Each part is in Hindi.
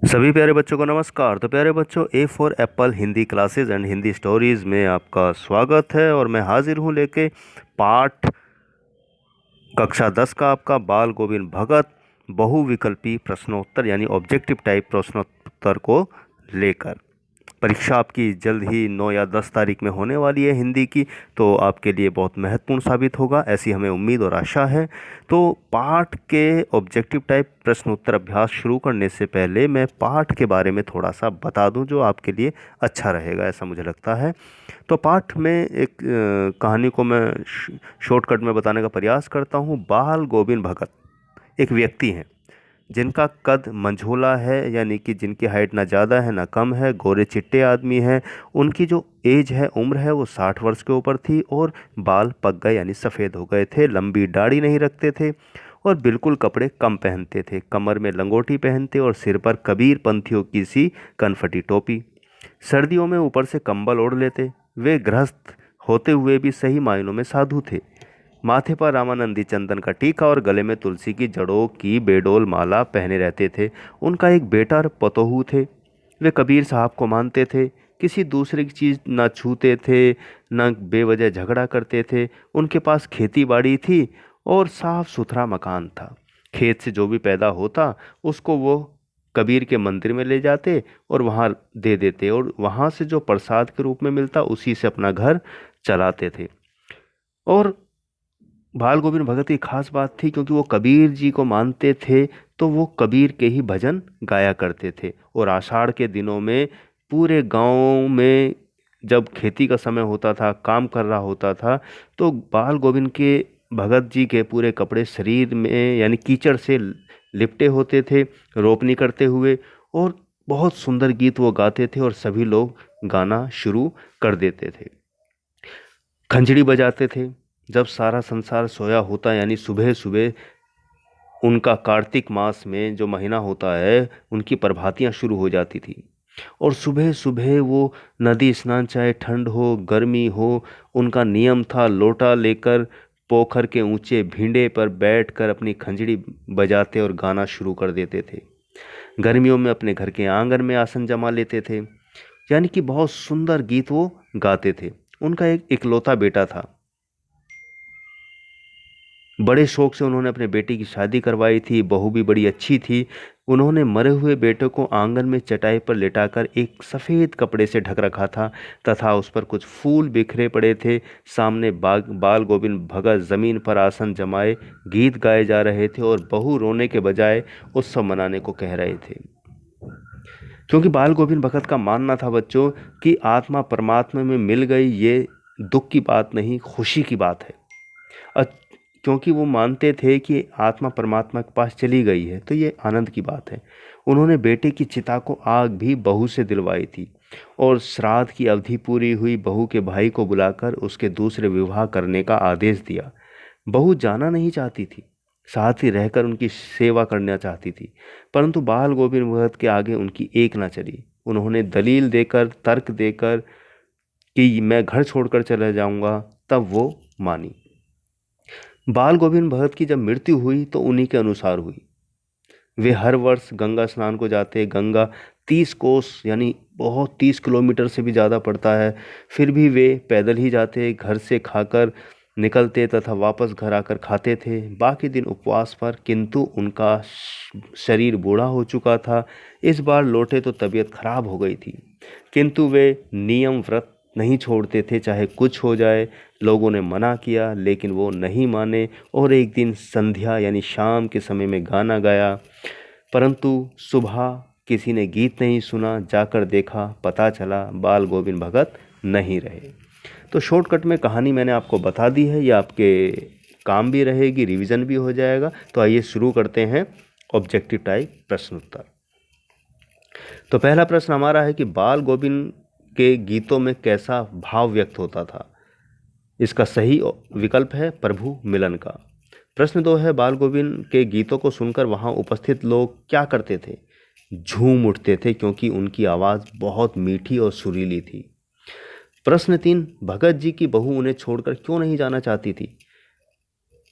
सभी प्यारे बच्चों को नमस्कार। तो प्यारे बच्चों, A for Apple Hindi classes and Hindi stories में आपका स्वागत है। और मैं हाजिर हूँ लेके पाठ कक्षा 10 का आपका बाल गोविंद भगत बहुविकल्पी प्रश्नोत्तर यानी ऑब्जेक्टिव टाइप प्रश्नोत्तर को लेकर। परीक्षा आपकी जल्द ही 9 या 10 तारीख में होने वाली है हिंदी की, तो आपके लिए बहुत महत्वपूर्ण साबित होगा, ऐसी हमें उम्मीद और आशा है। तो पाठ के ऑब्जेक्टिव टाइप प्रश्न उत्तर अभ्यास शुरू करने से पहले मैं पाठ के बारे में थोड़ा सा बता दूं, जो आपके लिए अच्छा रहेगा, ऐसा मुझे लगता है। तो पाठ में एक कहानी को मैं शॉर्टकट में बताने का प्रयास करता हूं। बाल गोविंद भगत एक व्यक्ति हैं जिनका कद मंझोला है, यानी कि जिनकी हाइट ना ज़्यादा है ना कम है, गोरे चिट्टे आदमी हैं। उनकी जो एज है, उम्र है, वो 60 वर्ष के ऊपर थी और बाल पक गए यानी सफ़ेद हो गए थे। लंबी दाढ़ी नहीं रखते थे और बिल्कुल कपड़े कम पहनते थे। कमर में लंगोटी पहनते और सिर पर कबीर पंथियों की सी कनफटी टोपी। सर्दियों में ऊपर से कंबल ओढ़ लेते। वे गृहस्थ होते हुए भी सही मायनों में साधु थे। माथे पर रामानंदी चंदन का टीका और गले में तुलसी की जड़ों की बेडोल माला पहने रहते थे। उनका एक बेटा और पतोहू थे। वे कबीर साहब को मानते थे, किसी दूसरे की चीज़ ना छूते थे, ना बेवजह झगड़ा करते थे। उनके पास खेती बाड़ी थी और साफ सुथरा मकान था। खेत से जो भी पैदा होता उसको वो कबीर के मंदिर में ले जाते और वहाँ दे देते, और वहाँ से जो प्रसाद के रूप में मिलता उसी से अपना घर चलाते थे। और बाल गोविंद भगत की खास बात थी, क्योंकि वो कबीर जी को मानते थे, तो वो कबीर के ही भजन गाया करते थे। और आषाढ़ के दिनों में पूरे गांव में जब खेती का समय होता था, काम कर रहा होता था, तो बाल गोविंद के भगत जी के पूरे कपड़े शरीर में यानी कीचड़ से लिपटे होते थे रोपनी करते हुए। और बहुत सुंदर गीत वो गाते थे और सभी लोग गाना शुरू कर देते थे। खंजड़ी बजाते थे जब सारा संसार सोया होता, यानी सुबह सुबह उनका कार्तिक मास में जो महीना होता है, उनकी प्रभातियां शुरू हो जाती थी। और सुबह सुबह वो नदी स्नान, चाहे ठंड हो गर्मी हो, उनका नियम था लोटा लेकर पोखर के ऊंचे भींडे पर बैठकर अपनी खंजड़ी बजाते और गाना शुरू कर देते थे। गर्मियों में अपने घर के आंगन में आसन जमा लेते थे, यानी कि बहुत सुंदर गीत वो गाते थे। उनका एक इकलौता बेटा था। बड़े शौक से उन्होंने अपने बेटे की शादी करवाई थी। बहू भी बड़ी अच्छी थी। उन्होंने मरे हुए बेटे को आंगन में चटाई पर लेटाकर एक सफ़ेद कपड़े से ढक रखा था तथा उस पर कुछ फूल बिखरे पड़े थे। सामने बाल गोविंद भगत जमीन पर आसन जमाए गीत गाए जा रहे थे और बहू रोने के बजाय उत्सव मनाने को कह रहे थे। क्योंकि बाल गोविंद भगत का मानना था बच्चों कि आत्मा परमात्मा में मिल गई, ये दुख की बात नहीं, खुशी की बात है। क्योंकि वो मानते थे कि आत्मा परमात्मा के पास चली गई है, तो ये आनंद की बात है। उन्होंने बेटे की चिता को आग भी बहू से दिलवाई थी और श्राद्ध की अवधि पूरी हुई बहू के भाई को बुलाकर उसके दूसरे विवाह करने का आदेश दिया। बहू जाना नहीं चाहती थी, साथ ही रहकर उनकी सेवा करना चाहती थी, परंतु बाल गोविंद भगत के आगे उनकी एक ना चली। उन्होंने दलील देकर, तर्क देकर कि मैं घर छोड़कर चला जाऊंगा, तब वो मानी। बाल गोविंद भगत की जब मृत्यु हुई तो उन्हीं के अनुसार हुई। वे हर वर्ष गंगा स्नान को जाते। गंगा 30 कोस यानी बहुत 30 किलोमीटर से भी ज़्यादा पड़ता है, फिर भी वे पैदल ही जाते। घर से खाकर निकलते तथा वापस घर आकर खाते थे। बाकी दिन उपवास पर, किंतु उनका शरीर बूढ़ा हो चुका था। इस बार लौटे तो तबीयत खराब हो गई थी, किंतु वे नियम व्रत नहीं छोड़ते थे, चाहे कुछ हो जाए। लोगों ने मना किया लेकिन वो नहीं माने और एक दिन संध्या यानी शाम के समय में गाना गाया, परंतु सुबह किसी ने गीत नहीं सुना। जाकर देखा, पता चला बाल गोविंद भगत नहीं रहे। तो शॉर्टकट में कहानी मैंने आपको बता दी है, ये आपके काम भी रहेगी, रिवीजन भी हो जाएगा। तो आइए शुरू करते हैं ऑब्जेक्टिव टाइप प्रश्न उत्तर। तो पहला प्रश्न हमारा है कि बाल गोविंद के गीतों में कैसा भाव व्यक्त होता था। इसका सही विकल्प है प्रभु मिलन का। प्रश्न 2 है, बाल गोविंद के गीतों को सुनकर वहां उपस्थित लोग क्या करते थे। झूम उठते थे, क्योंकि उनकी आवाज़ बहुत मीठी और सुरीली थी। प्रश्न 3, भगत जी की बहू उन्हें छोड़कर क्यों नहीं जाना चाहती थी।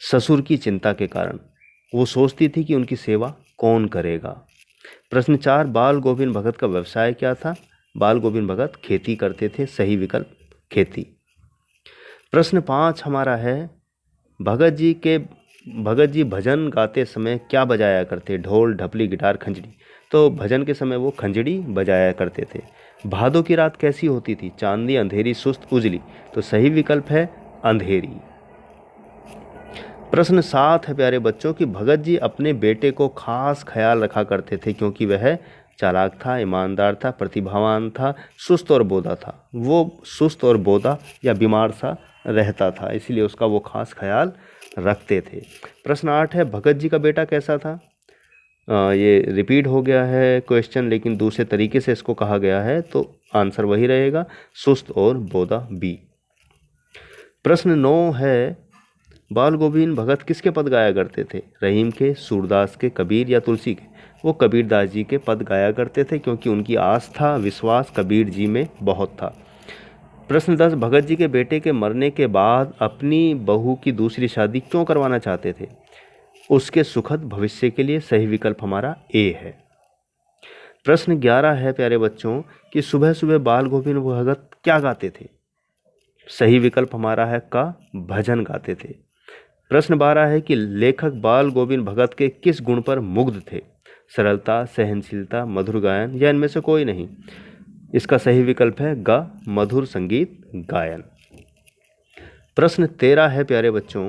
ससुर की चिंता के कारण। वो सोचती थी कि उनकी सेवा कौन करेगा। प्रश्न 4, बाल गोविंद भगत का व्यवसाय क्या था? बाल गोविंद भगत खेती करते थे। सही विकल्प खेती। प्रश्न 5 हमारा है, भगत जी भजन गाते समय क्या बजाया करते? ढोल, ढपली, गिटार, खंजरी। तो भजन के समय वो खंजरी बजाया करते थे। भादों की रात कैसी होती थी? चांदनी, अंधेरी, सुस्त, उजली। तो सही विकल्प है अंधेरी। प्रश्न 7 है प्यारे बच्चों कि भगत जी अपने बेटे को खास ख्याल रखा करते थे क्योंकि वह चालाक था, ईमानदार था, प्रतिभावान था, सुस्त और बोधा था। वो सुस्त और बोधा या बीमार सा रहता था, इसलिए उसका वो खास ख्याल रखते थे। प्रश्न 8 है, भगत जी का बेटा कैसा था? ये रिपीट हो गया है क्वेश्चन, लेकिन दूसरे तरीके से इसको कहा गया है, तो आंसर वही रहेगा, सुस्त और बोधा बी। प्रश्न 9 है, बाल गोविंद भगत किसके पद गाया करते थे? रहीम के, सूरदास के, कबीर या तुलसी के? वो कबीरदास जी के पद गाया करते थे क्योंकि उनकी आस्था, विश्वास कबीर जी में बहुत था। प्रश्न 10, भगत जी के बेटे के मरने के बाद अपनी बहू की दूसरी शादी क्यों करवाना चाहते थे? उसके सुखद भविष्य के लिए। सही विकल्प हमारा ए है। प्रश्न 11 है प्यारे बच्चों कि सुबह सुबह बाल गोविंद भगत क्या गाते थे? सही विकल्प हमारा है का, भजन गाते थे। प्रश्न 12 है कि लेखक बाल गोविंद भगत के किस गुण पर मुग्ध थे? सरलता, सहनशीलता, मधुर गायन या इनमें से कोई नहीं। इसका सही विकल्प है ग, मधुर संगीत गायन। प्रश्न 13 है प्यारे बच्चों,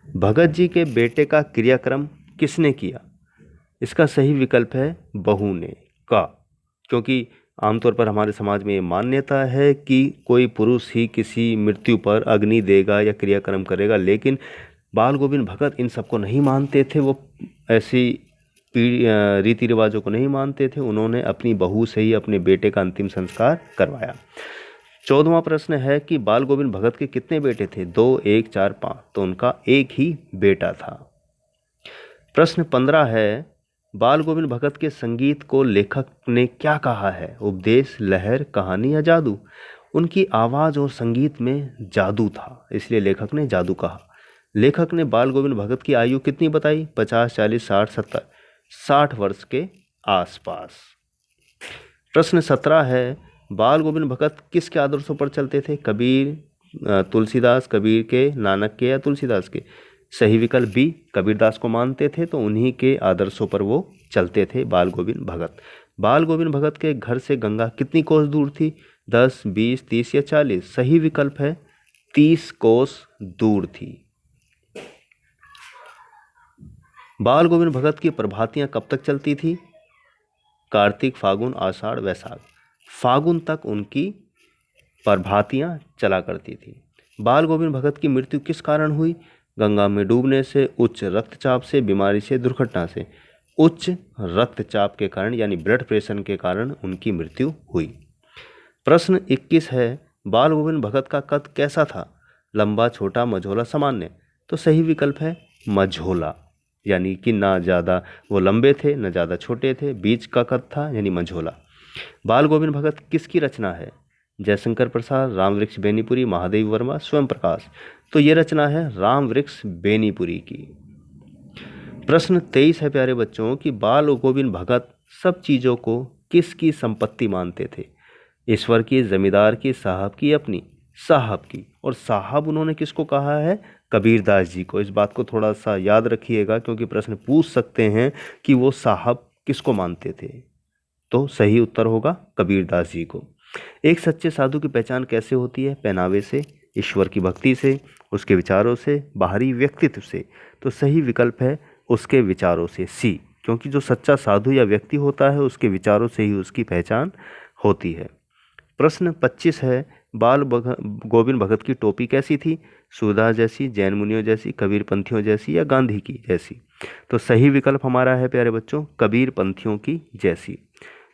भगत जी के बेटे का क्रियाक्रम किसने किया? इसका सही विकल्प है बहू ने, का, क्योंकि आमतौर पर हमारे समाज में ये मान्यता है कि कोई पुरुष ही किसी मृत्यु पर अग्नि देगा या क्रियाक्रम करेगा, लेकिन बाल गोविंद भगत इन सबको नहीं मानते थे। वो ऐसी रीति रिवाजों को नहीं मानते थे। उन्होंने अपनी बहू से ही अपने बेटे का अंतिम संस्कार करवाया। 14वां प्रश्न है कि बाल गोविंद भगत के कितने बेटे थे? 2, 1, 4, 5। तो उनका एक ही बेटा था। प्रश्न 15 है, बाल गोविंद भगत के संगीत को लेखक ने क्या कहा है? उपदेश, लहर, कहानी या जादू? उनकी आवाज़ और संगीत में जादू था, इसलिए लेखक ने जादू कहा। लेखक ने बाल गोविंद भगत की आयु कितनी बताई? 50, 40, 60, 70। 60 वर्ष के आसपास। प्रश्न 17 है, बाल गोविंद भगत किसके आदर्शों पर चलते थे? कबीर, तुलसीदास, कबीर के, नानक के या तुलसीदास के? सही विकल्प बी, कबीरदास को मानते थे तो उन्हीं के आदर्शों पर वो चलते थे बाल गोविंद भगत। बाल गोविंद भगत के घर से गंगा कितनी कोस दूर थी? 10, 20, 30 या 40? सही विकल्प है 30 कोस दूर थी। बाल गोविंद भगत की प्रभातियां कब तक चलती थी? कार्तिक, फागुन, आषाढ़, वैशाख। फागुन तक उनकी प्रभातियां चला करती थी। बाल गोविंद भगत की मृत्यु किस कारण हुई? गंगा में डूबने से, उच्च रक्तचाप से, बीमारी से, दुर्घटना से? उच्च रक्तचाप के कारण यानी ब्लड प्रेशर के कारण उनकी मृत्यु हुई। प्रश्न 21 है, बाल गोविंद भगत का कद कैसा था? लंबा, छोटा, मझोला, सामान्य? तो सही विकल्प है मझोला, यानी कि ना ज़्यादा वो लंबे थे ना ज़्यादा छोटे थे, बीच का कद था यानी मझोला। बाल गोविंद भगत किसकी रचना है? जयशंकर प्रसाद, रामवृक्ष बेनीपुरी, महादेव वर्मा, स्वयं प्रकाश? तो ये रचना है रामवृक्ष बेनीपुरी की। प्रश्न 23 है प्यारे बच्चों कि बाल गोविंद भगत सब चीज़ों को किसकी संपत्ति मानते थे? ईश्वर की, जमींदार की, साहब की, अपनी? साहब की। और साहब उन्होंने किसको कहा है? कबीरदास जी को। इस बात को थोड़ा सा याद रखिएगा क्योंकि प्रश्न पूछ सकते हैं कि वो साहब किसको मानते थे। तो सही उत्तर होगा कबीरदास जी को। एक सच्चे साधु की पहचान कैसे होती है? पहनावे से, ईश्वर की भक्ति से, उसके विचारों से, बाहरी व्यक्तित्व से? तो सही विकल्प है उसके विचारों से, सी, क्योंकि जो सच्चा साधु या व्यक्ति होता है उसके विचारों से ही उसकी पहचान होती है। प्रश्न 25 है, गोविंद भगत की टोपी कैसी थी? सूरदास जैसी, जैन मुनियों जैसी, कबीर पंथियों जैसी या गांधी की जैसी? तो सही विकल्प हमारा है प्यारे बच्चों कबीर पंथियों की जैसी।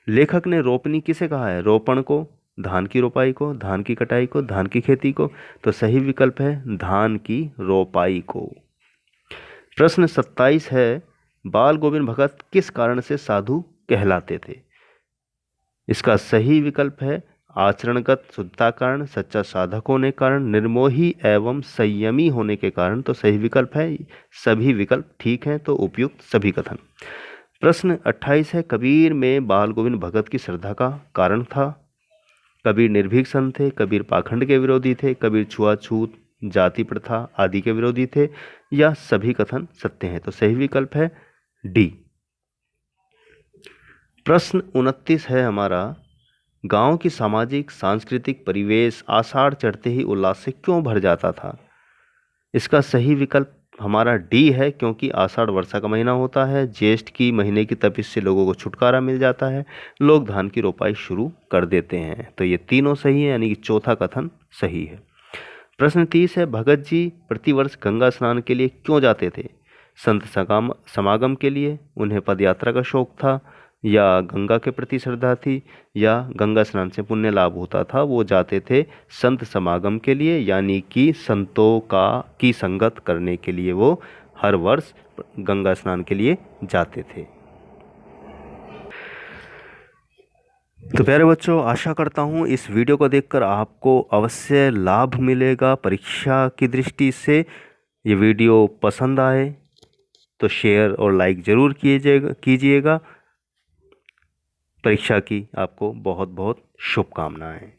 लेखक ने रोपनी किसे कहा है? रोपण को, धान की रोपाई को, धान की कटाई को, धान की खेती को? तो सही विकल्प है धान की रोपाई को। प्रश्न 27 है, बाल गोविंद भगत किस कारण से साधु कहलाते थे? इसका सही विकल्प है आचरणगत शुद्धता कारण, सच्चा साधक होने के कारण, निर्मोही एवं संयमी होने के कारण? तो सही विकल्प है सभी विकल्प ठीक हैं, तो उपयुक्त सभी कथन। प्रश्न 28 है, कबीर में बाल गोविंद भगत की श्रद्धा का कारण था। कबीर निर्भीक संत थे, कबीर पाखंड के विरोधी थे, कबीर छुआछूत जाति प्रथा आदि के विरोधी थे, या सभी कथन सत्य हैं। तो सही विकल्प है डी। प्रश्न 29 है हमारा, गांव की सामाजिक सांस्कृतिक परिवेश आषाढ़ चढ़ते ही उल्लास से क्यों भर जाता था। इसका सही विकल्प हमारा डी है, क्योंकि आषाढ़ वर्षा का महीना होता है, ज्येष्ठ की महीने की तपिश से लोगों को छुटकारा मिल जाता है, लोग धान की रोपाई शुरू कर देते हैं। तो ये तीनों सही है, यानी कि चौथा कथन सही है। प्रश्न 30 है, भगत जी प्रतिवर्ष गंगा स्नान के लिए क्यों जाते थे। संत समागम के लिए, उन्हें पदयात्रा का शौक था, या गंगा के प्रति श्रद्धा थी, या गंगा स्नान से पुण्य लाभ होता था। वो जाते थे संत समागम के लिए, यानी कि संतों की संगत करने के लिए वो हर वर्ष गंगा स्नान के लिए जाते थे। तो प्यारे बच्चों, आशा करता हूँ इस वीडियो को देखकर आपको अवश्य लाभ मिलेगा परीक्षा की दृष्टि से। ये वीडियो पसंद आए तो शेयर और लाइक ज़रूर कीजिएगा। परीक्षा की आपको बहुत बहुत शुभकामनाएं।